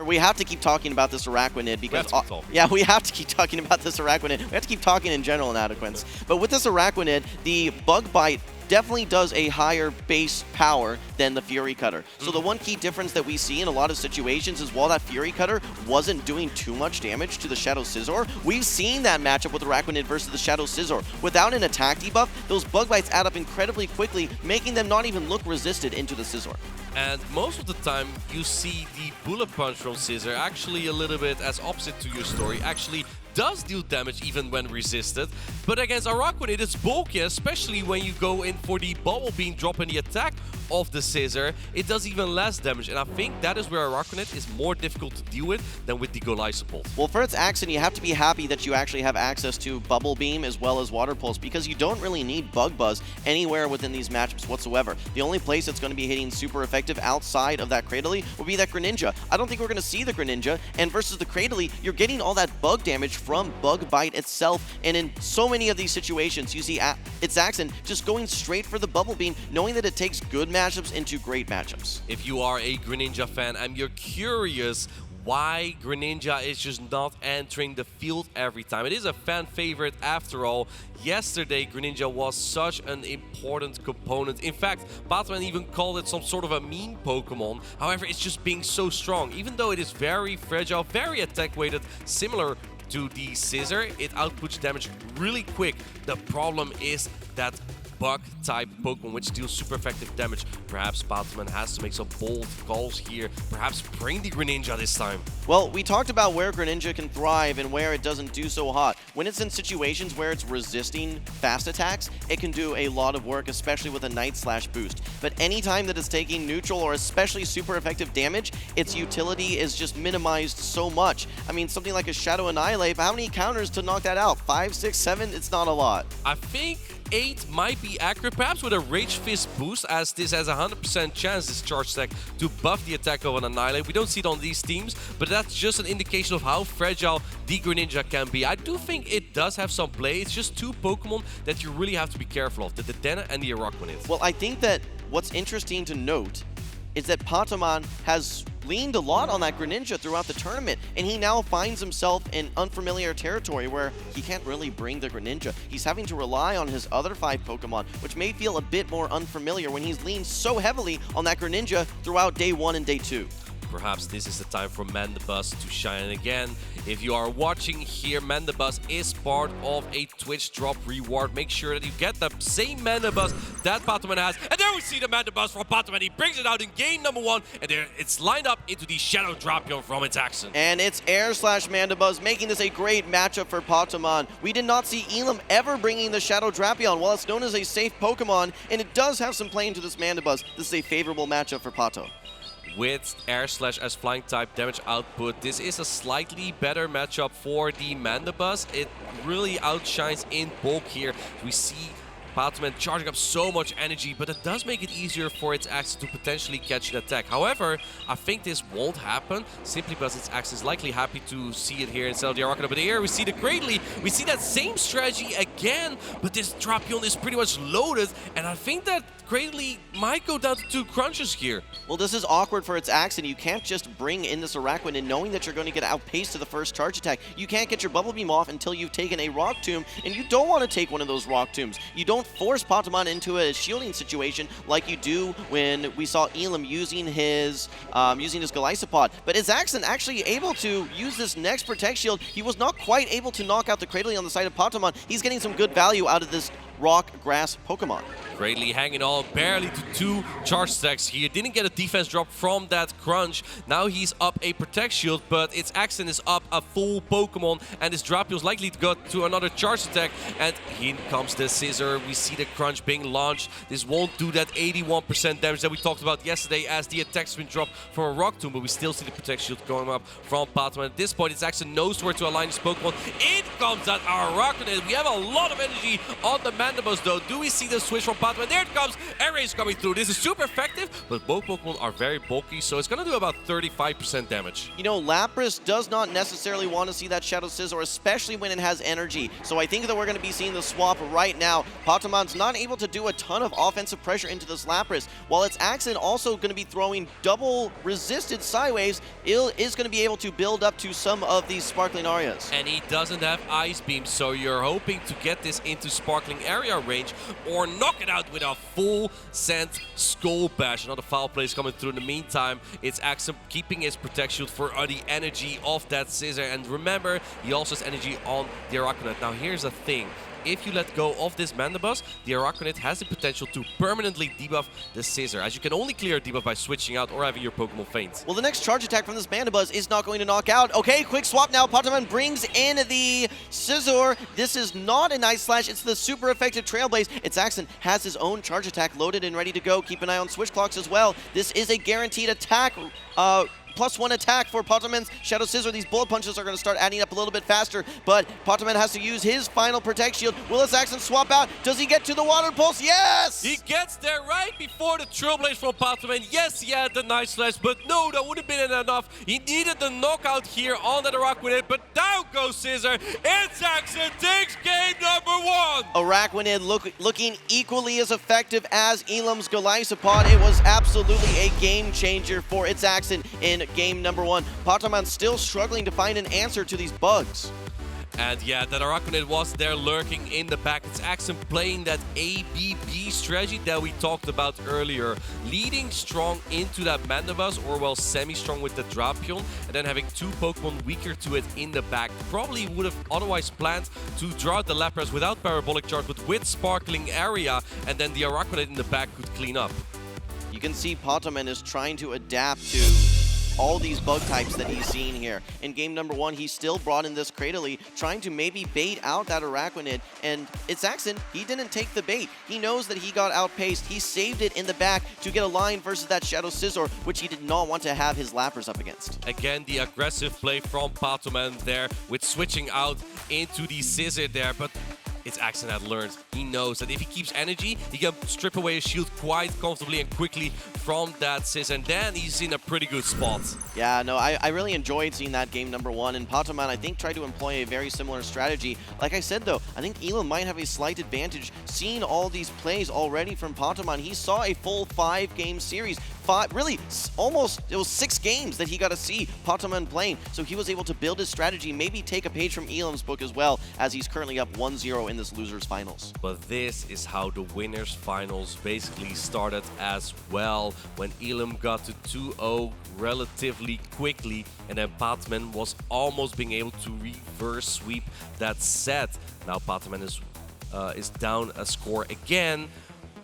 We have to keep talking about this Araquanid because we have to keep talking about this Araquanid. We have to keep talking in general in Adequance. But with this Araquanid, the Bug Bite definitely does a higher base power than the Fury Cutter. So the one key difference that we see in a lot of situations is while that Fury Cutter wasn't doing too much damage to the Shadow Scizor, we've seen that matchup with Araquanid versus the Shadow Scizor. Without an attack debuff, those Bug Bites add up incredibly quickly, making them not even look resisted into the Scizor. And most of the time, you see the Bullet Punch from Scizor actually a little bit as opposite to your story, actually does deal damage even when resisted. But against Araquanid, it's bulky, especially when you go in for the Bubble Beam drop in the attack of the Scizor. It does even less damage, and I think that is where Araquanid is more difficult to deal with than with the Golisopult. Well, for ItsAXN, you have to be happy that you actually have access to Bubble Beam as well as Water Pulse, because you don't really need Bug Buzz anywhere within these matchups whatsoever. The only place that's going to be hitting super effective outside of that Cradily will be that Greninja. I don't think we're going to see the Greninja, and versus the Cradily, you're getting all that bug damage from Bug Bite itself, and in so many of these situations, you see ItsAXN just going straight for the Bubble Beam, knowing that it takes good matchups into great matchups. If you are a Greninja fan and you're curious why Greninja is just not entering the field every time, it is a fan favorite after all. Yesterday, Greninja was such an important component. In fact, P4TOM4N even called it some sort of a meme Pokemon. However, it's just being so strong. Even though it is very fragile, very attack-weighted, similar to the Scizor, it outputs damage really quick. The problem is that bug-type Pokemon, which deals super effective damage. Perhaps P4TOM4N has to make some bold calls here. Perhaps bring the Greninja this time. Well, we talked about where Greninja can thrive and where it doesn't do so hot. When it's in situations where it's resisting fast attacks, it can do a lot of work, especially with a Night Slash boost. But anytime that it's taking neutral or especially super effective damage, its utility is just minimized so much. I mean, something like a Shadow Annihilate, how many counters to knock that out? 5, 6, 7? It's not a lot. I think 8 might be accurate, perhaps with a Rage Fist boost, as this has a 100% chance, this charge stack, to buff the attack of an Annihilate. We don't see it on these teams, but that's just an indication of how fragile the Greninja can be. I do think it does have some play. It's just two Pokemon that you really have to be careful of, the Dedenne and the Araquanid. Well, I think that what's interesting to note is that P4TOM4N has leaned a lot on that Greninja throughout the tournament, and he now finds himself in unfamiliar territory where he can't really bring the Greninja. He's having to rely on his other 5 Pokemon, which may feel a bit more unfamiliar when he's leaned so heavily on that Greninja throughout day 1 and day 2. Perhaps this is the time for Mandibuzz to shine again. If you are watching here, Mandibuzz is part of a Twitch drop reward. Make sure that you get the same Mandibuzz that P4TOM4N has. And there we see the Mandibuzz from P4TOM4N. He brings it out in game number 1, and there it's lined up into the Shadow Drapion from ItsAXN. And it's Air/Mandibuzz, making this a great matchup for P4TOM4N. We did not see Elam ever bringing the Shadow Drapion. While it's known as a safe Pokemon, and it does have some play into this Mandibuzz, this is a favorable matchup for P4TOM4N. With Air/as flying type damage output, this is a slightly better matchup for the Mandibuzz. It really outshines in bulk here. We see P4TOM4N charging up so much energy, but it does make it easier for ItsAXN to potentially catch an attack. However, I think this won't happen simply because ItsAXN is likely happy to see it here instead of the Araquanid. But here we see the Cradily. We see that same strategy again, but this Drapion is pretty much loaded, and I think that Cradily might go down to 2 crunches here. Well, this is awkward for ItsAXN. You can't just bring in this Araquanid knowing that you're going to get outpaced to the first charge attack. You can't get your Bubble Beam off until you've taken a Rock Tomb, and you don't want to take one of those Rock Tombs. You don't force P4TOM4N into a shielding situation like you do when we saw Elam using his Golisopod. But ItsAXN actually able to use this next Protect Shield. He was not quite able to knock out the Cradily on the side of P4TOM4N. He's getting some good value out of this Rock Grass Pokemon. Cradily hanging on barely to 2 charge stacks here. Didn't get a defense drop from that crunch. Now he's up a Protect Shield, but ItsAXN is up a full Pokemon, and this Drapion is likely to go to another charge attack. And here comes the Scizor. We see the crunch being launched. This won't do that 81% damage that we talked about yesterday as the attack's been dropped from a Rock Tomb, but we still see the Protect Shield going up from P4TOM4N. At this point, ItsAXN knows where to align his Pokemon. In comes that Araquanid. We have a lot of energy on the Mandibuzz though. Do we see the switch from P4TOM4N P4TOM4N. There it comes. Air Raid is coming through. This is super effective, but both Pokemon are very bulky, so it's going to do about 35% damage. You know, Lapras does not necessarily want to see that Shadow Scizor, especially when it has energy. So I think that we're going to be seeing the swap right now. P4TOM's not able to do a ton of offensive pressure into this Lapras, while ItsAXN also going to be throwing double resisted Psywaves. Is going to be able to build up to some of these Sparkling Arias. And he doesn't have Ice Beam, so you're hoping to get this into Sparkling Area range or knock it out with a full send Skull Bash. Another foul play is coming through in the meantime. ItsAXN keeping his Protect Shield for the energy of that Scissor. And remember, he also has energy on the Araquanid. Now here's the thing. If you let go of this Mandibuzz, the Araquanid has the potential to permanently debuff the Scissor, as you can only clear a debuff by switching out or having your Pokemon faint. Well, the next charge attack from this Mandibuzz is not going to knock out. Okay, quick swap now. P4TOM brings in the Scizor. This is not a Night Slash, it's the super effective Trailblaze. ItsAXN has his own charge attack loaded and ready to go. Keep an eye on switch clocks as well. This is a guaranteed attack. +1 attack for P4TOM's Shadow Scizor. These bullet punches are going to start adding up a little bit faster, but P4TOM has to use his final Protect Shield. Will ItsAXN swap out? Does he get to the Water Pulse? Yes! He gets there right before the Trailblaze from P4TOM. Yes, he had the Night Slash, but no, that would have been enough. He needed the knockout here on that Araquanid, but down goes Scizor. ItsAXN takes game #1. Araquanid looking equally as effective as Elam's Golisopod. It was absolutely a game changer for ItsAXN in game #1. P4TOM still struggling to find an answer to these bugs. And yeah, that Araquanid was there lurking in the back. ItsAXN playing that ABB strategy that we talked about earlier. Leading strong into that Mandibuzz, or well, semi-strong with the Drapion, and then having two Pokemon weaker to it in the back. Probably would have otherwise planned to draw out the Lapras without Parabolic Charge, but with Sparkling Area, and then the Araquanid in the back could clean up. You can see P4TOM is trying to adapt to all these bug types that he's seen here. In game #1, he still brought in this Cradily, trying to maybe bait out that Araquanid, and ItsAXN, he didn't take the bait. He knows that he got outpaced. He saved it in the back to get a line versus that Shadow Scizor, which he did not want to have his Lapras up against. Again, the aggressive play from P4TOM there with switching out into the Scizor there, but ItsAXN had learned. He knows that if he keeps energy, he can strip away his shield quite comfortably and quickly from that Scizor, and then he's in a pretty good spot. Yeah, no, I really enjoyed seeing that game #1, and P4TOM, I think, tried to employ a very similar strategy. Like I said, though, I think Elam might have a slight advantage. Seeing all these plays already from P4TOM, he saw a full 5-game series. Really, almost, it was 6 games that he got to see P4TOM playing, so he was able to build his strategy, maybe take a page from Elam's book as well, as he's currently up 1-0 in this losers finals. But this is how the winners finals basically started as well, when Elam got to 2-0 relatively quickly, and then P4TOM was almost being able to reverse sweep that set. Now P4TOM is down a score again.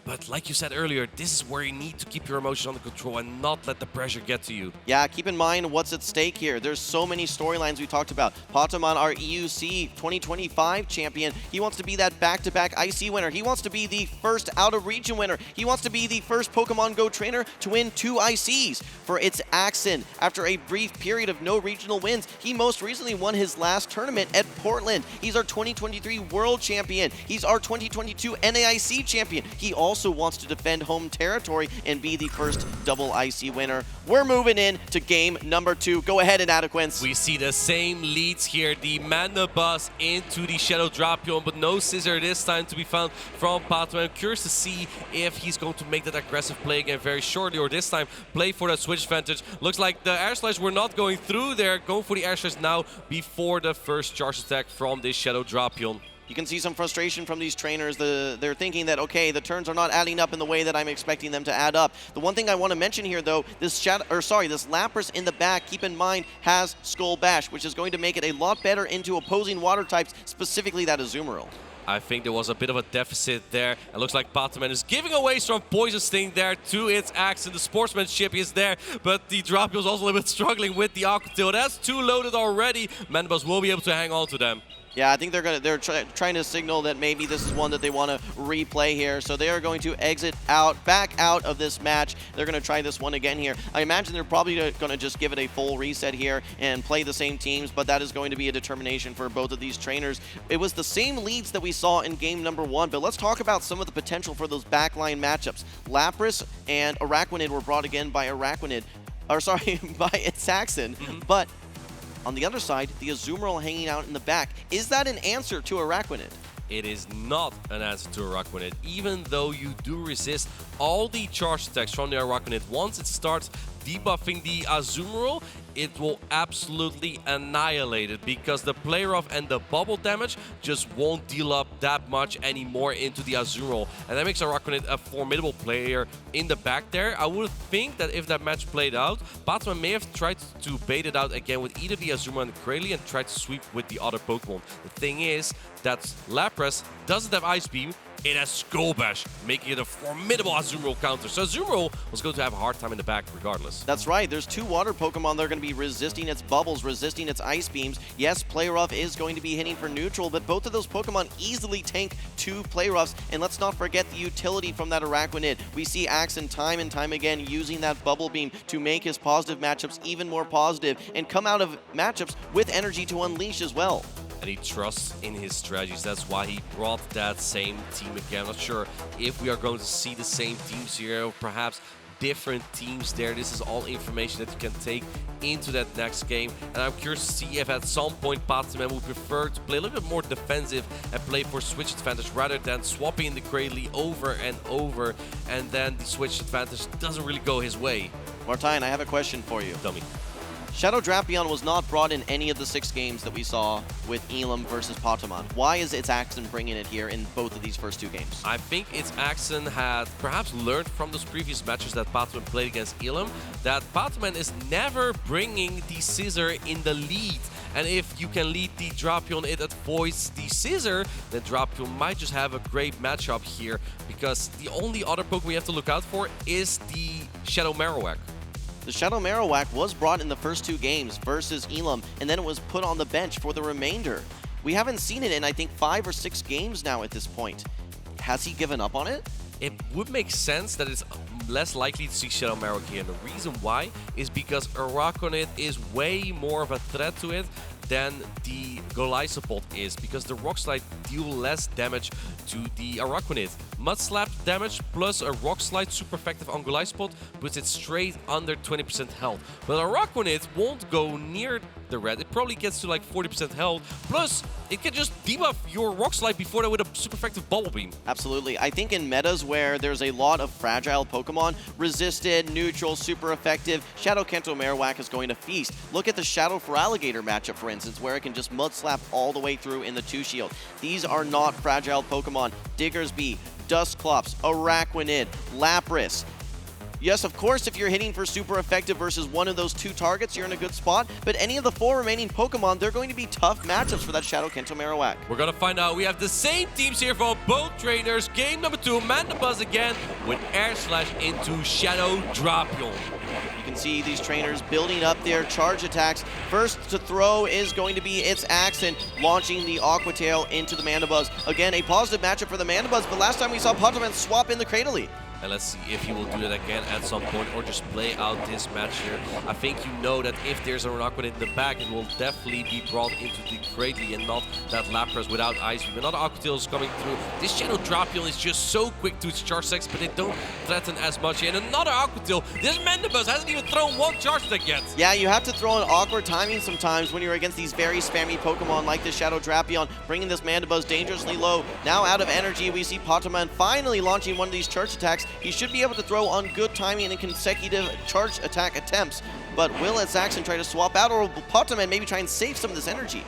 But like you said earlier, this is where you need to keep your emotions under control and not let the pressure get to you. Yeah, keep in mind what's at stake here. There's so many storylines we talked about. P4TOM, our EUC 2025 champion, he wants to be that back-to-back IC winner. He wants to be the first out-of-region winner. He wants to be the first Pokemon GO trainer to win 2 ICs. For ItsAXN, after a brief period of no regional wins, he most recently won his last tournament at Portland. He's our 2023 World Champion. He's our 2022 NAIC champion. He also wants to defend home territory and be the first double IC winner. We're moving in to game #2. Go ahead, Inadequence. We see the same leads here. The Mandibuzz into the Shadow Drapion, but no Scizor this time to be found from P4TOM. I'm curious to see if he's going to make that aggressive play again very shortly, or this time play for that switch advantage. Looks like the Air Slash were not going through there. Going for the Air Slash now before the first charge attack from this Shadow Drapion. You can see some frustration from these trainers. They're thinking that, okay, the turns are not adding up in the way that I'm expecting them to add up. The one thing I want to mention here, though, this Lapras in the back, keep in mind, has Skull Bash, which is going to make it a lot better into opposing water types, specifically that Azumarill. I think there was a bit of a deficit there. It looks like P4TOM is giving away some Poison Sting there to ItsAXN. The sportsmanship is there, but the Drapion is also a little bit struggling with the Aqua Tail. That's 2 loaded already. Mandibuzz will be able to hang on to them. Yeah, I think they're trying to signal that maybe this is one that they want to replay here. So they are going to exit back out of this match. They're going to try this one again here. I imagine they're probably going to just give it a full reset here and play the same teams, but that is going to be a determination for both of these trainers. It was the same leads that we saw in game number 1, but let's talk about some of the potential for those backline matchups. Lapras and Araquanid were brought again by by ItsAXN, but on the other side, the Azumarill hanging out in the back. Is that an answer to Araquanid? It is not an answer to Araquanid, even though you do resist all the charge attacks from the Araquanid. Once it starts debuffing the Azumarill, it will absolutely annihilate it, because the play rough and the bubble damage just won't deal up that much anymore into the Azumarill. And that makes Araquanid a formidable player in the back there. I would think that if that match played out, P4TOM4N may have tried to bait it out again with either the Azumarill and the Kralie and tried to sweep with the other Pokemon. The thing is that Lapras doesn't have Ice Beam. It has Skull Bash, making it a formidable Azumarill counter. So Azumarill was going to have a hard time in the back regardless. That's right. There's 2 water Pokemon that are going to be resisting its bubbles, resisting its ice beams. Yes, Play Rough is going to be hitting for neutral, but both of those Pokemon easily tank 2 Play Roughs. And let's not forget the utility from that Araquanid. We see Axn time and time again using that bubble beam to make his positive matchups even more positive and come out of matchups with energy to unleash as well. And he trusts in his strategies. That's why he brought that same team again. I'm not sure if we are going to see the same teams here, or perhaps different teams there. This is all information that you can take into that next game. And I'm curious to see if at some point P4TOM4N would prefer to play a little bit more defensive and play for switch advantage rather than swapping the Kralie over and over, and then the switch advantage doesn't really go his way. Martijn, I have a question for you. Tell me. Shadow Drapion was not brought in any of the 6 games that we saw with Elam versus P4TOM4N. Why is ItsAXN bringing it here in both of these first 2 games? I think ItsAXN had perhaps learned from those previous matches that P4TOM4N played against Elam that P4TOM4N is never bringing the Scissor in the lead. And if you can lead the Drapion, it avoids the Scissor, then Drapion might just have a great matchup here, because the only other Pokemon we have to look out for is the Shadow Marowak. The Shadow Marowak was brought in the first 2 games versus Elam, and then it was put on the bench for the remainder. We haven't seen it in, I think, 5 or 6 games now at this point. Has he given up on it? It would make sense that it's less likely to see Shadow Marowak here. And the reason why is because Araquanid is way more of a threat to it than the Golisopod is, because the Rock Slide deal less damage to the Araquanid. Mud Slap damage plus a Rock Slide super effective on Golisopod puts it straight under 20% health. But Araquanid won't go near the red. It probably gets to like 40% health. Plus, it can just debuff your Rock Slide before that with a super effective Bubble Beam. Absolutely. I think in metas where there's a lot of fragile Pokemon, resisted, neutral, super effective, Shadow Kanto Marowak is going to feast. Look at the Shadow Feraligatr matchup, for instance, where it can just Mud Slap all the way through in the 2-shield. These are not fragile Pokemon. Diggersby, Dusclops, Araquanid, Lapras. Yes, of course, if you're hitting for super effective versus one of those 2 targets, you're in a good spot. But any of the 4 remaining Pokemon, they're going to be tough matchups for that Shadow Kanto Marowak. We're going to find out. We have the same teams here for both trainers. Game number 2, Mandibuzz again with Air Slash into Shadow Drapion. You can see these trainers building up their charge attacks. First to throw is going to be ItsAXN, launching the Aqua Tail into the Mandibuzz. Again, a positive matchup for the Mandibuzz, but last time we saw P4TOM4N swap in the Kralie. And let's see if he will do that again at some point, or just play out this match here. I think you know that if there's an Aquanid in the back, it will definitely be brought into the Kralie and not that Lapras without Ice Beam. Another Aqua Tail is coming through. This Shadow Drapion is just so quick to its charge attacks, but they don't threaten as much. And another Aqua Tail. This Mandibuzz hasn't even thrown 1 charge attack yet. Yeah, you have to throw an awkward timing sometimes when you're against these very spammy Pokemon like this Shadow Drapion, bringing this Mandibuzz dangerously low. Now out of energy, we see P4TOM4N finally launching one of these charge attacks. He should be able to throw on good timing and consecutive charge attack attempts. But will ItsAXN try to swap out, or will P4TOM4N maybe try and save some of this energy?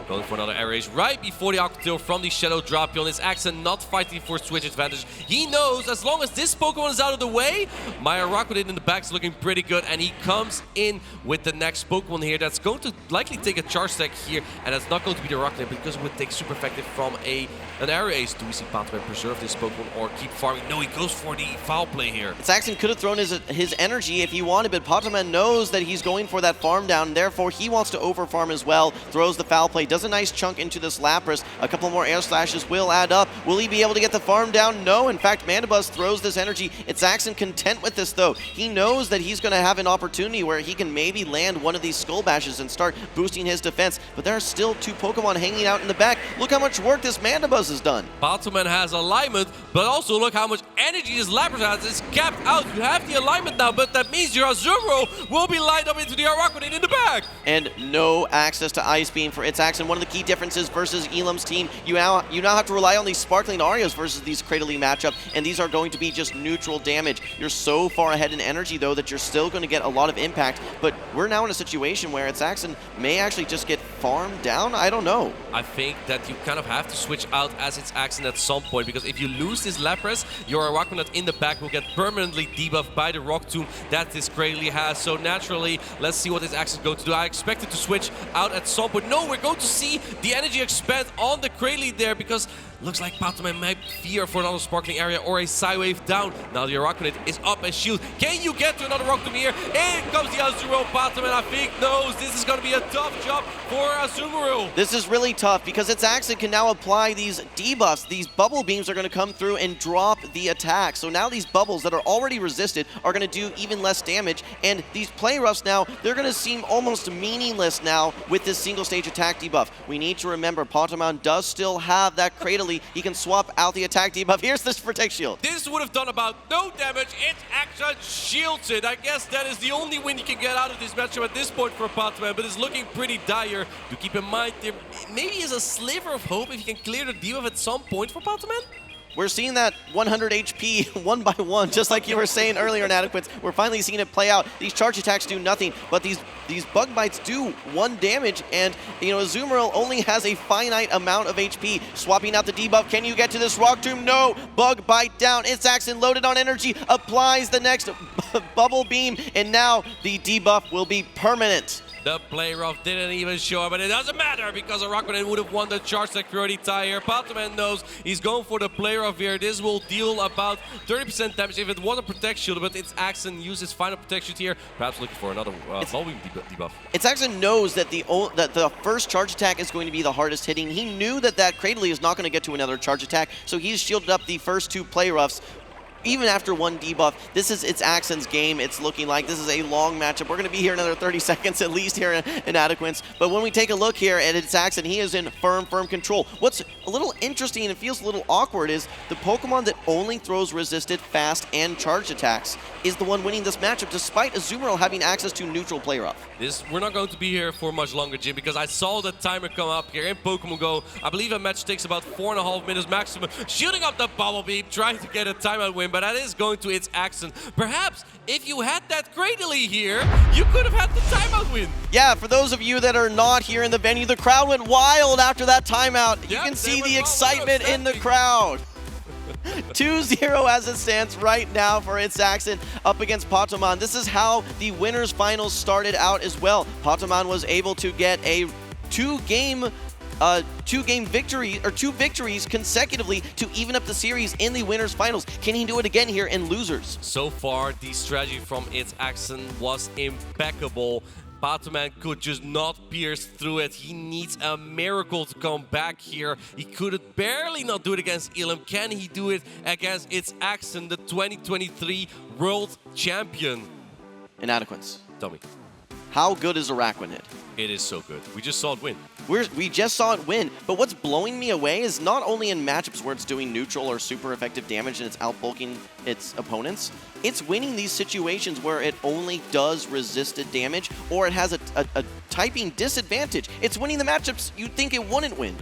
Going for another air race right before the Aqua Tail from the Shadow Drapion. ItsAXN not fighting for switch advantage. He knows as long as this Pokemon is out of the way, my Araquanid in the back is looking pretty good, and he comes in with the next Pokemon here that's going to likely take a charge attack here, and that's not going to be the Araquanid because it would take super effective from an air ace. Do we see P4TOM4N preserve this Pokemon or keep farming? No, he goes for the foul play here. ItsAXN could have thrown his energy if he wanted, but P4TOM4N knows that he's going for that farm down, and therefore he wants to over farm as well. Throws the foul play, does a nice chunk into this Lapras. A couple more air slashes will add up. Will he be able to get the farm down? No. In fact, Mandibuzz throws this energy. ItsAXN content with this, though. He knows that he's going to have an opportunity where he can maybe land one of these Skull Bashes and start boosting his defense, but there are still 2 Pokemon hanging out in the back. Look how much work this Mandibuzz has done. P4TOM4N has alignment, but also look how much energy this Lapras has. It's capped out. You have the alignment now, but that means your Azumarill will be lined up into the Araquanid in the back. And no access to Ice Beam for ItsAXN. One of the key differences versus Elam's team, you now have to rely on these Sparkling Arias versus these Cradily matchup, and these are going to be just neutral damage. You're so far ahead in energy, though, that you're still going to get a lot of impact, but we're now in a situation where ItsAXN may actually just get farmed down. I don't know. I think that you kind of have to switch out as ItsAXN at some point, because if you lose this Lapras, your Araquanid in the back will get permanently debuffed by the Rock Tomb that this Cradily has. So naturally, let's see what ItsAXN is going to do. I expect it to switch out at some point. No, we're going to see the energy expand on the Cradily there, because looks like P4TOM4N might fear for another Sparkling Area or a Psywave down. Now the Araquanid is up as shield. Can you get to another Rock Tomb here? In comes the Azumarill. P4TOM4N, I think, knows this is going to be a tough job for Azumarill. This is really tough because ItsAXN can now apply these debuffs. These bubble beams are going to come through and drop the attack. So now these bubbles that are already resisted are going to do even less damage. And these play roughs now, they're going to seem almost meaningless now with this single stage attack debuff. We need to remember P4TOM4N does still have that Cradily. He can swap out the attack debuff. Here's this Protect Shield. This would have done about no damage. ItsAXN shields it. I guess that is the only win you can get out of this matchup at this point for P4TOM4N, but it's looking pretty dire. To keep in mind, there maybe is a sliver of hope if you can clear the debuff at some point for P4TOM4N. We're seeing that 100 HP one by one, just like you were saying earlier, Inadequates. We're finally seeing it play out. These charge attacks do nothing, but these bug bites do 1 damage, and Azumarill only has a finite amount of HP. Swapping out the debuff, can you get to this Rock Tomb? No, bug bite down. ItsAXN loaded on energy, applies the next bubble beam, and now the debuff will be permanent. The play rough didn't even show up, but it doesn't matter because Araquanid would have won the charge security tie here. P4TOM4N knows he's going for the play rough here. This will deal about 30% damage if it was a Protect Shield, but ItsAXN uses final Protect Shield here, perhaps looking for another volume debuff. ItsAXN knows that the first charge attack is going to be the hardest hitting. He knew that Cradily is not going to get to another charge attack, so he's shielded up the first 2 play roughs. Even after 1 debuff, this is ItsAXN's game. It's looking like this is a long matchup. We're going to be here another 30 seconds at least here in Inadequates. But when we take a look here at ItsAXN, he is in firm control. What's a little interesting and feels a little awkward is the Pokemon that only throws resisted, fast, and charged attacks is the one winning this matchup, despite Azumarill having access to neutral play rough. We're not going to be here for much longer, Jim, because I saw the timer come up here in Pokemon GO. I believe a match takes about 4.5 minutes maximum. Shooting up the Bubble Beam, trying to get a timeout win, but that is going to ItsAXN. Perhaps if you had that Cradily here, you could have had the timeout win. Yeah, for those of you that are not here in the venue, the crowd went wild after that timeout. You can see the excitement in the crowd. 2-0 as it stands right now for ItsAXN up against P4TOM4N. This is how the winners finals started out as well. P4TOM4N was able to get a 2 victories consecutively to even up the series in the winners finals. Can he do it again here in losers? So far, the strategy from ItsAXN was impeccable. P4TOM4N could just not pierce through it. He needs a miracle to come back here. He could barely not do it against Elam. Can he do it against ItsAXN, the 2023 World Champion? Inadequates. Tell me. How good is Araquanid? It is so good. We just saw it win. We just saw it win, but what's blowing me away is not only in matchups where it's doing neutral or super effective damage and it's outbulking its opponents, it's winning these situations where it only does resisted damage or it has a typing disadvantage. It's winning the matchups you'd think it wouldn't win.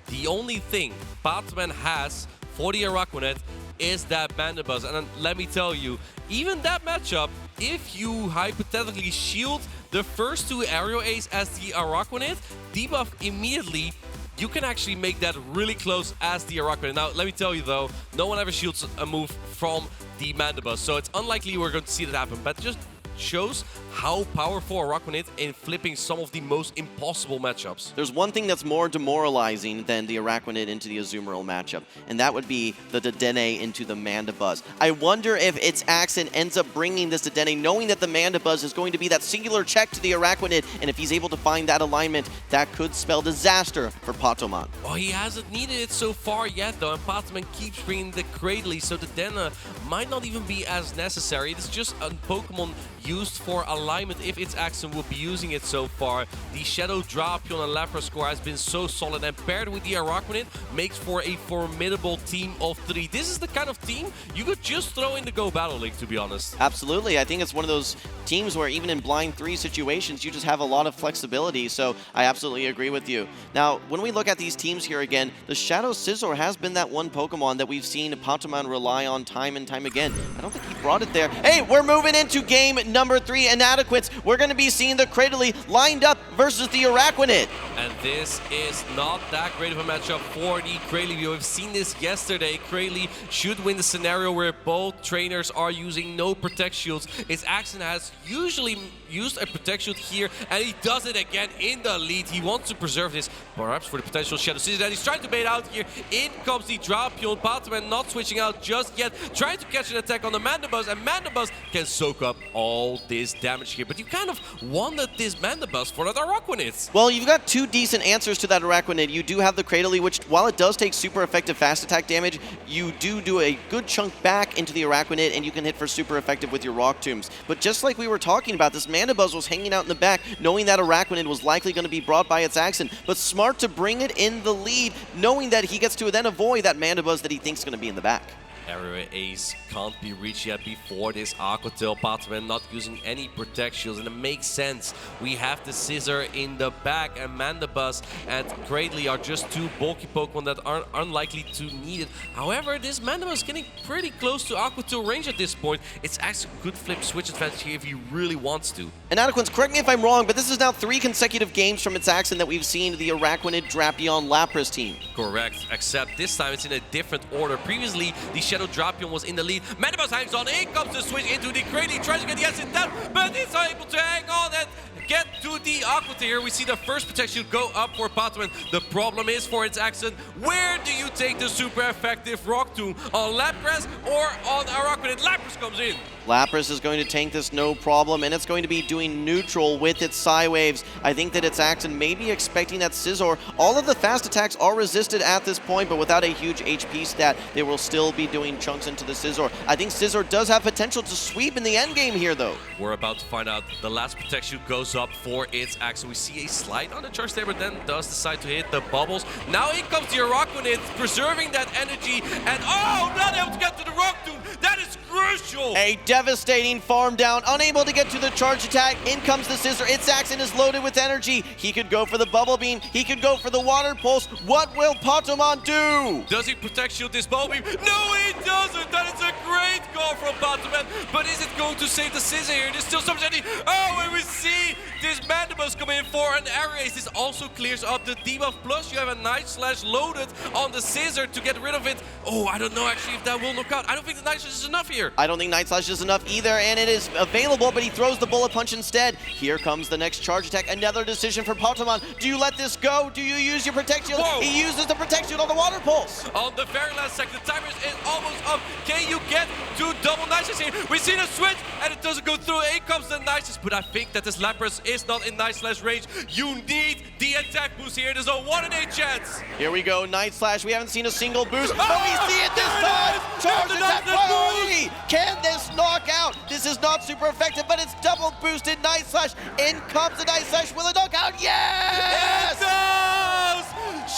The only thing P4TOM4N has for the Araquanid is that Mandibuzz, and let me tell you, even that matchup, if you hypothetically shield the first 2 aerial A's as the Araquanid, debuff immediately, you can actually make that really close as the Araquanid. Now, let me tell you though, no one ever shields a move from the Mandibuzz, so it's unlikely we're going to see that happen, but just shows how powerful Araquanid is in flipping some of the most impossible matchups. There's one thing that's more demoralizing than the Araquanid into the Azumarill matchup, and that would be the Dedenne into the Mandibuzz. I wonder if ItsAXN ends up bringing this Dedenne, knowing that the Mandibuzz is going to be that singular check to the Araquanid, and if he's able to find that alignment, that could spell disaster for POTOMON. Well, he hasn't needed it so far yet, though, and POTOMON keeps bringing the Cradily, so the Dedenne might not even be as necessary. It's just a Pokemon used for alignment if ItsAXN will be using it so far. The Shadow Drapion and Lapras score has been so solid, and paired with the Araquanid makes for a formidable team of 3. This is the kind of team you could just throw in the Go Battle League, to be honest. Absolutely. I think it's one of those teams where even in blind 3 situations, you just have a lot of flexibility, so I absolutely agree with you. Now, when we look at these teams here again, the Shadow Scizor has been that one Pokemon that we've seen POTOMON rely on time and time again. I don't think he brought it there. Hey, we're moving into game number 3, Inadequates. We're going to be seeing the Cradily lined up versus the Araquanid. And this is not that great of a matchup for the Cradily. We've seen this yesterday. Cradily should win the scenario where both trainers are using no Protect Shields. ItsAXN has usually used a Protect Shield here, and he does it again in the lead. He wants to preserve this, perhaps for the potential Shadow Scizor that he's trying to bait out here. In comes the Drapion. POTOMON not switching out just yet, trying to catch an attack on the Mandibuzz, and Mandibuzz can soak up all this damage here. But you kind of wanted this Mandibuzz for that Araquanid. Well, you've got 2 decent answers to that Araquanid. You do have the Cradily, which, while it does take super effective fast attack damage, you do a good chunk back into the Araquanid, and you can hit for super effective with your Rock Tombs. But just like we were talking about, this Mandibuzz was hanging out in the back, knowing that Araquanid was likely going to be brought by ItsAXN, but smart to bring it in the lead, knowing that he gets to then avoid that Mandibuzz that he thinks is going to be in the back. Area Ace can't be reached yet before this Aqua Tail. POTOMON not using any Protect Shields, and it makes sense. We have the Scizor in the back, and Mandibuzz and Cradily are just 2 bulky Pokemon that are unlikely to need it. However, this Mandibuzz is getting pretty close to Aqua Tail range at this point. It's actually a good flip switch advantage here if he really wants to. Inadequates, correct me if I'm wrong, but this is now 3 consecutive games from ItsAXN that we've seen the Araquanid, Drapion, Lapras team. Correct, except this time it's in a different order. Previously, the Shadow Drapion was in the lead. Mandibuzz hangs on. In comes the switch into the Cradily. Tries to get the acid down, but it's able to hang on and get to the Aqua Tail. Here we see the first protection go up for POTOMON. The problem is for ItsAXN, where do you take the super effective Rock Tomb? On Lapras or on Araquanid? Lapras comes in. Lapras is going to tank this no problem, and it's going to be doing neutral with its Psy Waves. I think that ItsAXN may be expecting that Scizor. All of the fast attacks are resisted at this point, but without a huge HP stat, they will still be doing chunks into the Scizor. I think Scizor does have potential to sweep in the end game here, though. We're about to find out. The last protection goes up for ItsAXN. We see a slide on the charge there, but then does decide to hit the bubbles. Now in comes the Araquanid, preserving that energy, and oh, not able to get to the Rock Tomb. That is crucial. A devastating farm down, unable to get to the charge attack. In comes the Scizor. ItsAXN is loaded with energy. He could go for the Bubble Beam. He could go for the Water Pulse. What will POTOMON do? Does he Protect Shield this Bubble Beam? No, he doesn't. That is a great call from POTOMON. But is it going to save the Scizor here? There's still some energy. Oh, and we see this Mandibuzz come in for an Area Ace. This also clears up the debuff. Plus, you have a Night Slash loaded on the Scizor to get rid of it. Oh, I don't know actually if that will knock out. I don't think the Night Slash is enough here. I don't think Night Slash is enough either, and it is available, but he throws the Bullet Punch instead. Here comes the next charge attack. Another decision for POTOMON. Do you let this go? Do you use your Protect Shield? Whoa. He uses the Protect Shield on the Water Pulse. On the very last second, the timer is almost up. Can you get to double Night Slash here? We see the switch, and it doesn't go through. In comes the Night Slash, but I think that this Lapras is not in Night Slash range. You need the attack boost here. There's a 1 in 8 chance. Here we go, Night Slash. We haven't seen a single boost, but we see it this time. Charge attack priority. Can this knock out? This is not super effective, but it's double boosted Night Slash. In comes the Night Slash. Will it knock out? Yes! It does!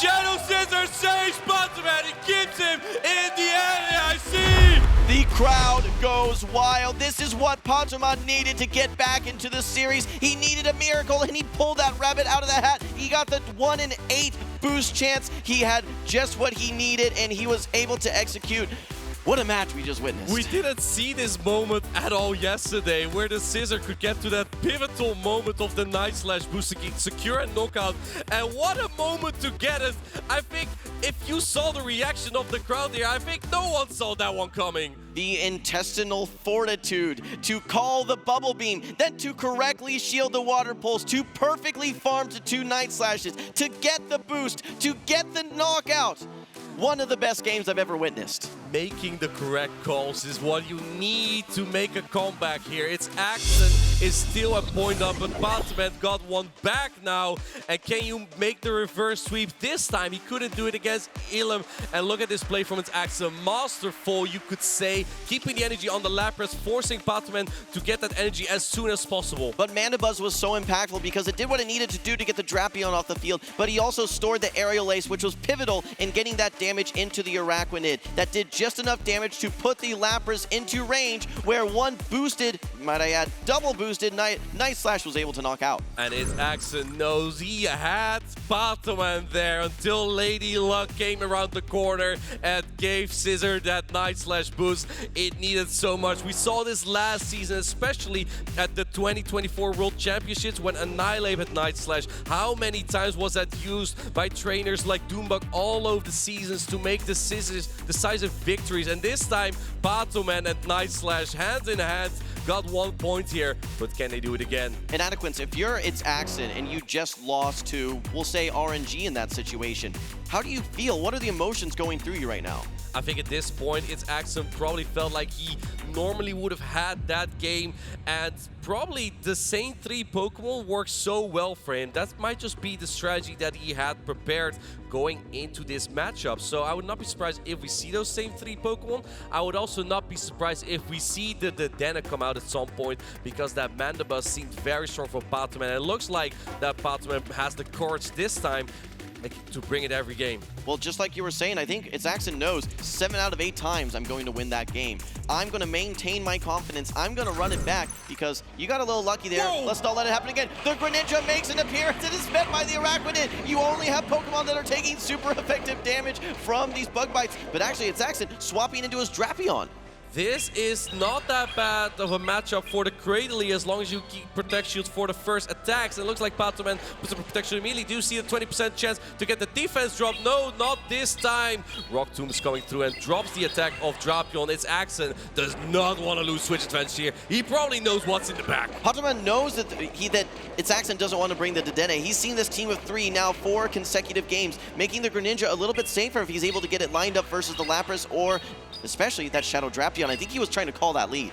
Shadow Scizor saves POTOMON. It keeps him in the NAIC. The crowd goes wild. This is what POTOMON needed to get back into the series. He needed a miracle, and he pulled that rabbit out of the hat. He got the 1 in 8 boost chance. He had just what he needed, and he was able to execute. What a match we just witnessed. We didn't see this moment at all yesterday, where the Scissor could get to that pivotal moment of the NAIC boost to secure a knockout. And what a moment to get it. I think if you saw the reaction of the crowd here, I think no one saw that one coming. The intestinal fortitude to call the bubble beam, then to correctly shield the water pulse, to perfectly farm to 2 Night Slashes, to get the boost, to get the knockout. One of the best games I've ever witnessed. Making the correct calls is what you need to make a comeback here. ItsAXN is still a point up, but P4TOM4N got one back now. And can you make the reverse sweep this time? He couldn't do it against Ilum. And look at this play from ItsAXN. Masterful, you could say, keeping the energy on the Lapras, forcing P4TOM4N to get that energy as soon as possible. But Mandibuzz was so impactful because it did what it needed to do to get the Drapion off the field, but he also stored the Aerial Ace, which was pivotal in getting that damage into the Araquanid. That did just enough damage to put the Lapras into range, where one boosted, might I add, double boosted Night Slash was able to knock out. And ItsAXN knows he had P4TOM4N there until Lady Luck came around the corner and gave Scissor that Night Slash boost it needed so much. We saw this last season, especially at the 2024 World Championships when Annihilate had Night Slash. How many times was that used by trainers like Doombug all over the seasons to make the Scissors decisive victories? And this time, P4TOM4N and Night Slash hand in hand got 1 point here, but can they do it again? Inadequance, if you're ItsAXN and you just lost to, we'll say, RNG in that situation, how do you feel? What are the emotions going through you right now? I think at this point, ItsAXN probably felt like he normally would have had that game, and probably the same 3 Pokemon worked so well for him. That might just be the strategy that he had prepared going into this matchup. So I would not be surprised if we see those same 3 Pokemon. I would also not be surprised if we see the Dena come out at some point, because that Mandibuzz seemed very strong for P4TOM4N. And it looks like that P4TOM4N has the courage this time to bring it every game. Well, just like you were saying, I think ItsAXN knows 7 out of 8 times I'm going to win that game. I'm going to maintain my confidence. I'm going to run it back because you got a little lucky there. Whoa. Let's not let it happen again. The Greninja makes an appearance. It is met by the Araquanid. You only have Pokemon that are taking super effective damage from these bug bites, but actually ItsAXN swapping into his Drapion. This is not that bad of a matchup for the Cradily as long as you keep Protect Shield for the first attacks. And it looks like P4TOM4N puts a protection immediately. Do you see the 20% chance to get the defense drop? No, not this time. Rock Tomb is coming through and drops the attack of Drapion. ItsAXN does not want to lose switch advantage here. He probably knows what's in the back. P4TOM4N knows that ItsAXN doesn't want to bring the Dedenne. He's seen this team of 3 now 4 consecutive games, making the Greninja a little bit safer if he's able to get it lined up versus the Lapras or especially that Shadow Drapion. I think he was trying to call that lead.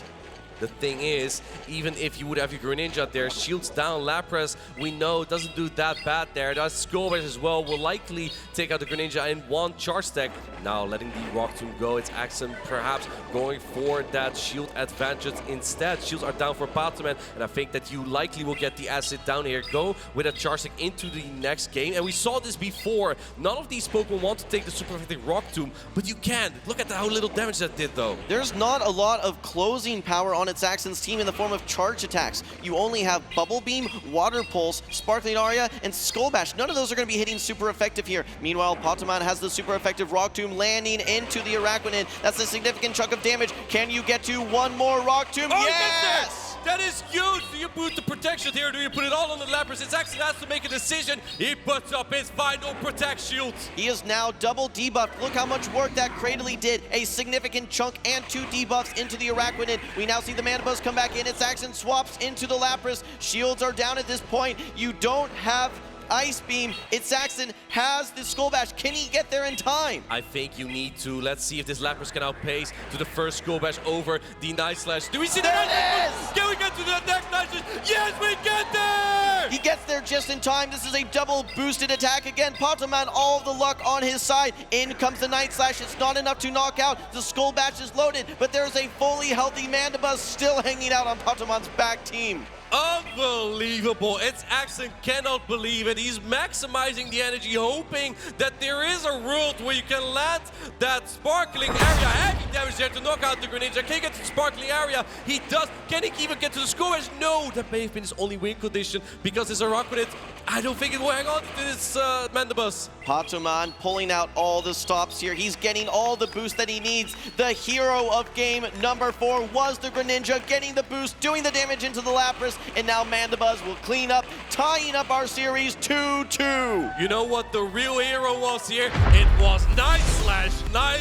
The thing is, even if you would have your Greninja there, shields down Lapras, we know it doesn't do that bad there. That Skull Bash as well will likely take out the Greninja in 1 charge stack. Now letting the Rock Tomb go, ItsAXN perhaps going for that shield advantage instead. Shields are down for P4TOM4N, and I think that you likely will get the acid down here. Go with a charge stack into the next game, and we saw this before. None of these Pokemon want to take the super effective Rock Tomb, but you can. Look at how little damage that did though. There's not a lot of closing power on ItsAXN's team in the form of charge attacks. You only have Bubble Beam, Water Pulse, Sparkling Aria, and Skull Bash. None of those are going to be hitting super effective here. Meanwhile, P4TOM4N has the super effective Rock Tomb landing into the Araquanid. That's a significant chunk of damage. Can you get to 1 more Rock Tomb? Oh, yes! That is huge! Do you put the protection here? Do you put it all on the Lapras? ItsAXN has to make a decision. He puts up his final Protect Shield. He is now double debuffed. Look how much work that Cradily did. A significant chunk and 2 debuffs into the Araquanid. We now see the Mandibuzz come back in. ItsAXN swaps into the Lapras. Shields are down at this point. You don't have Ice Beam. ItsAXN has the Skull Bash. Can he get there in time? I think you need to. Let's see if this Lapras can outpace to the first Skull Bash over the Night Slash. Do we see there that? It is! Can we get to the next Night Slash? Yes, we get there! He gets there just in time. This is a double boosted attack again. P4TOM4N, all of the luck on his side. In comes the Night Slash. It's not enough to knock out. The Skull Bash is loaded, but there's a fully healthy Mandibuzz still hanging out on P4TOM4N's back team. Unbelievable. ItsAXN cannot believe it. He's maximizing the energy, hoping that there is a world where you can land that sparkling area. Heavy damage there to knock out the Greninja. Can he get to the sparkling area? He does. Can he even get to the score edge? No, that may have been his only win condition because it's a Araquanid. I don't think it will hang on to this Mandibus. P4TOM4N pulling out all the stops here. He's getting all the boost that he needs. The hero of game number 4 was the Greninja, getting the boost, doing the damage into the Lapras, and now Mandibus will clean up, tying up our series 2-2. You know what the real hero was here? It was Night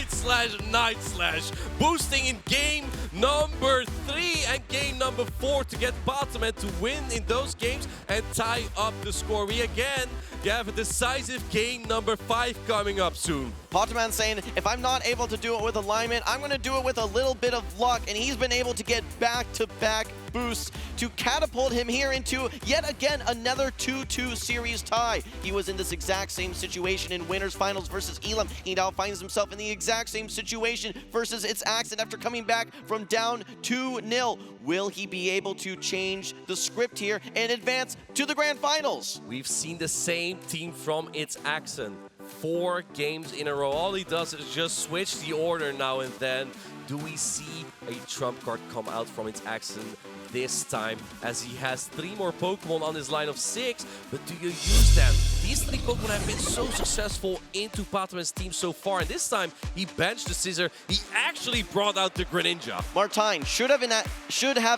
Slash, boosting in game number 3 and game number 4 to get P4TOM4N to win in those games and tie up the score. We again have a decisive game number 5 coming up soon. P4TOM4N saying, if I'm not able to do it with alignment, I'm going to do it with a little bit of luck, and he's been able to get back-to-back boosts to catapult him here into, yet again, another 2-2 series tie. He was in this exact same situation in Winners Finals versus Elam. He now finds himself in the exact same situation versus ItsAXN after coming back from down 2-0. Will he be able to change the script here and advance to the Grand Finals? We've seen the same team from ItsAXN 4 games in a row. All he does is just switch the order now and then. Do we see a trump card come out from ItsAXN this time, as he has 3 more Pokemon on his line of 6, but do you use them? These 3 Pokemon have been so successful into P4TOM4N's team so far, and this time he benched the Scissor. He actually brought out the Greninja. Martine should have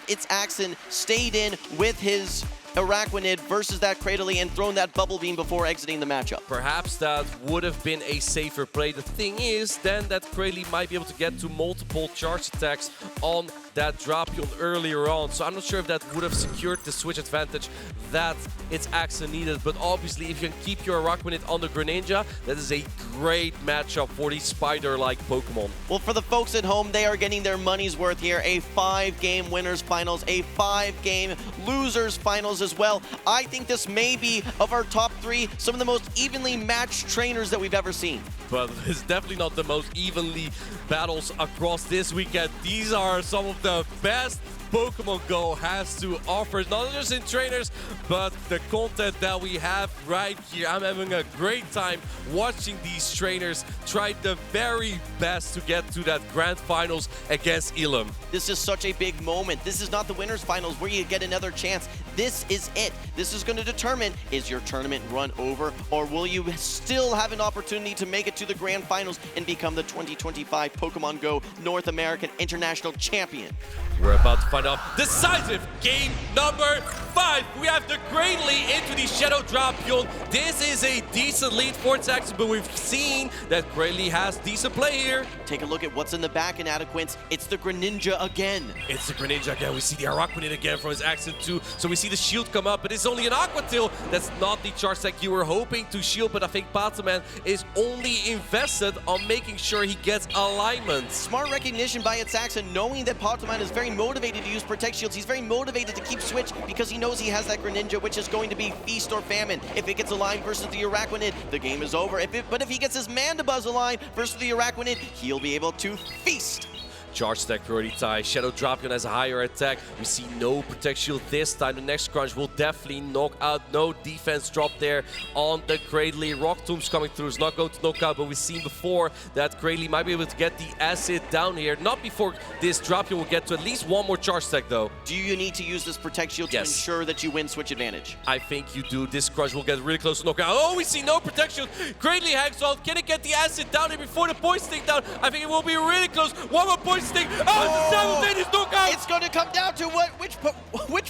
ItsAXN stayed in with his Araquanid versus that Cradily and thrown that Bubble Beam before exiting the matchup. Perhaps that would have been a safer play. The thing is, then that Cradily might be able to get to multiple charge attacks on that Drapion earlier on. So I'm not sure if that would have secured the switch advantage that ItsAXN needed. But obviously, if you can keep your Araquanid on the Greninja, that is a great matchup for these spider-like Pokemon. Well, for the folks at home, they are getting their money's worth here. A 5-game winners finals, a 5-game losers finals as well. I think this may be, of our top 3, some of the most evenly matched trainers that we've ever seen. But it's definitely not the most evenly battles across this weekend. These are some of the best Pokémon GO has to offer, not just in trainers, but the content that we have right here. I'm having a great time watching these trainers try the very best to get to that grand finals against Elam. This is such a big moment. This is not the winners finals where you get another chance. This is it. This is going to determine, is your tournament run over, or will you still have an opportunity to make it to the grand finals and become the 2025 Pokemon GO North American International Champion? We're about to find out decisive game number 5. We have the Cradily into the Shadow Drapion. This is a decent lead for ItsAXN, but we've seen that Cradily has decent play here. Take a look at what's in the back in Adequance. It's the Greninja again. It's the Greninja again. We see the Araquanid again from ItsAXN too. So we see the shield come up, but it's only an Aqua Tail. That's not the charge tech you were hoping to shield, but I think P4TOM4N is only invested on making sure he gets alignment. Smart recognition by ItsAXN, knowing that P4TOM4N is very motivated to use Protect Shields. He's very motivated to keep Switch because he knows he has that Greninja, which is going to be feast or famine. If it gets aligned versus the Araquanid, the game is over. But if he gets his Mandibuzz aligned versus the Araquanid, he'll be able to feast. Charge stack priority tie. Shadow Drapion has a higher attack. We see no Protect Shield this time. The next crunch will definitely knock out. No defense drop there on the Cradily. Rock Tomb's coming through. It's not going to knock out, but we've seen before that Cradily might be able to get the acid down here. Not before this Drapion will get to at least 1 more charge stack though. Do you need to use this Protect Shield to ensure that you win switch advantage? I think you do. This crunch will get really close to knockout. Oh, we see no Protect Shield. Cradily hangs on. Can it get the acid down here before the poison stick down? I think it will be really close. 1 more poison stick. Oh, it's a simultaneous knockout! It's going to come down to which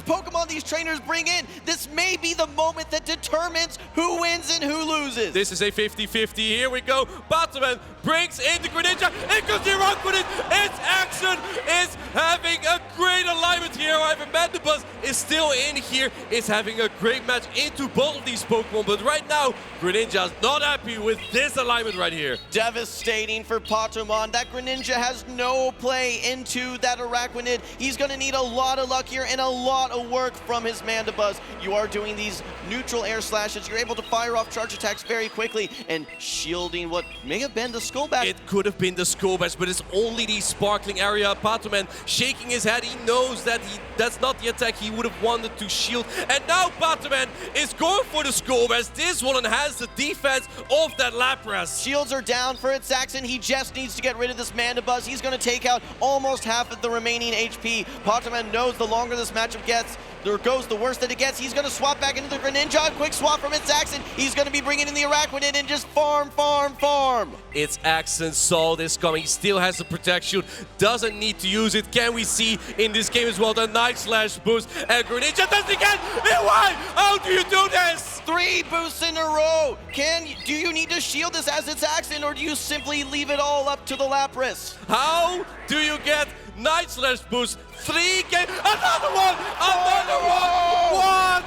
Pokemon these trainers bring in. This may be the moment that determines who wins and who loses. This is a 50-50. Here we go. P4TOM4N brings in the Greninja. It goes the Araquanid. ItsAXN is having a great alignment here. However, Mandibuzz is still in here. It's having a great match into both of these Pokemon. But right now, Greninja is not happy with this alignment right here. Devastating for P4TOM4N. That Greninja has no play into that Araquanid. He's going to need a lot of luck here and a lot of work from his Mandibuzz. You are doing these neutral air slashes. You're able to fire off charge attacks very quickly and shielding what may have been the Skull Bash. It could have been the Skull Bash, but it's only the sparkling area. P4TOM4N shaking his head. He knows that That's not the attack he would have wanted to shield. And now P4TOM4N is going for the scope as this one has the defense of that Lapras. Shields are down for ItsAXN. He just needs to get rid of this Mandibuzz. He's going to take out almost half of the remaining HP. P4TOM4N knows the longer this matchup gets, there goes the worse that it gets. He's going to swap back into the Greninja. Quick swap from ItsAXN. He's going to be bringing in the Araquanid and just farm. ItsAXN saw this coming. He still has the protection. Doesn't need to use it. Can we see in this game as well the Night Slash boost? And Greninja does it again. And why? How do you do this? 3 boosts in a row. Do you need to shield this as ItsAXN, or do you simply leave it all up to the Lapras? How do you get Night Slash boost? 3 games. Another one. What?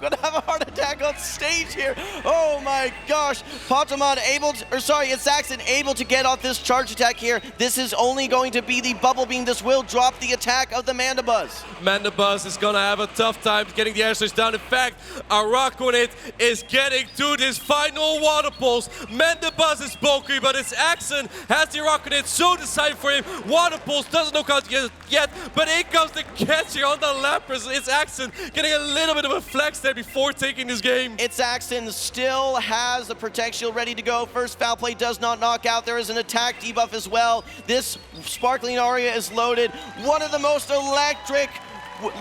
I'm gonna have a heart attack on stage here. Oh my gosh. P4TOM4N ItsAXN able to get off this charge attack here. This is only going to be the bubble beam. This will drop the attack of the Mandibuzz. Mandibuzz is gonna have a tough time getting the air slash down. In fact, Araquanid is getting to this final water pulse. Mandibuzz is bulky, but ItsAXN has the Araquanid so decided for him. Water pulse doesn't knock out yet, but in comes the catch here on the Lapras. ItsAXN getting a little bit of a flex there before taking this game. ItsAXN still has the Protect Shield ready to go. First Foul Play does not knock out. There is an attack debuff as well. This Sparkling Aria is loaded. One of the most electric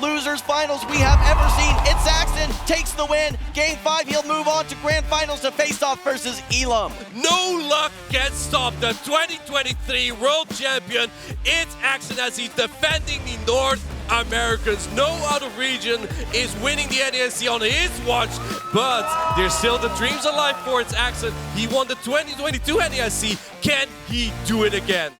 losers finals we have ever seen. ItsAXN takes the win. Game 5, he'll move on to Grand Finals to face off versus Elam. No luck can stop the 2023 World Champion ItsAXN as he's defending the North Americans. No other region is winning the NAIC on his watch, but there's still the dreams alive for ItsAXN. He won the 2022 NAIC. Can he do it again?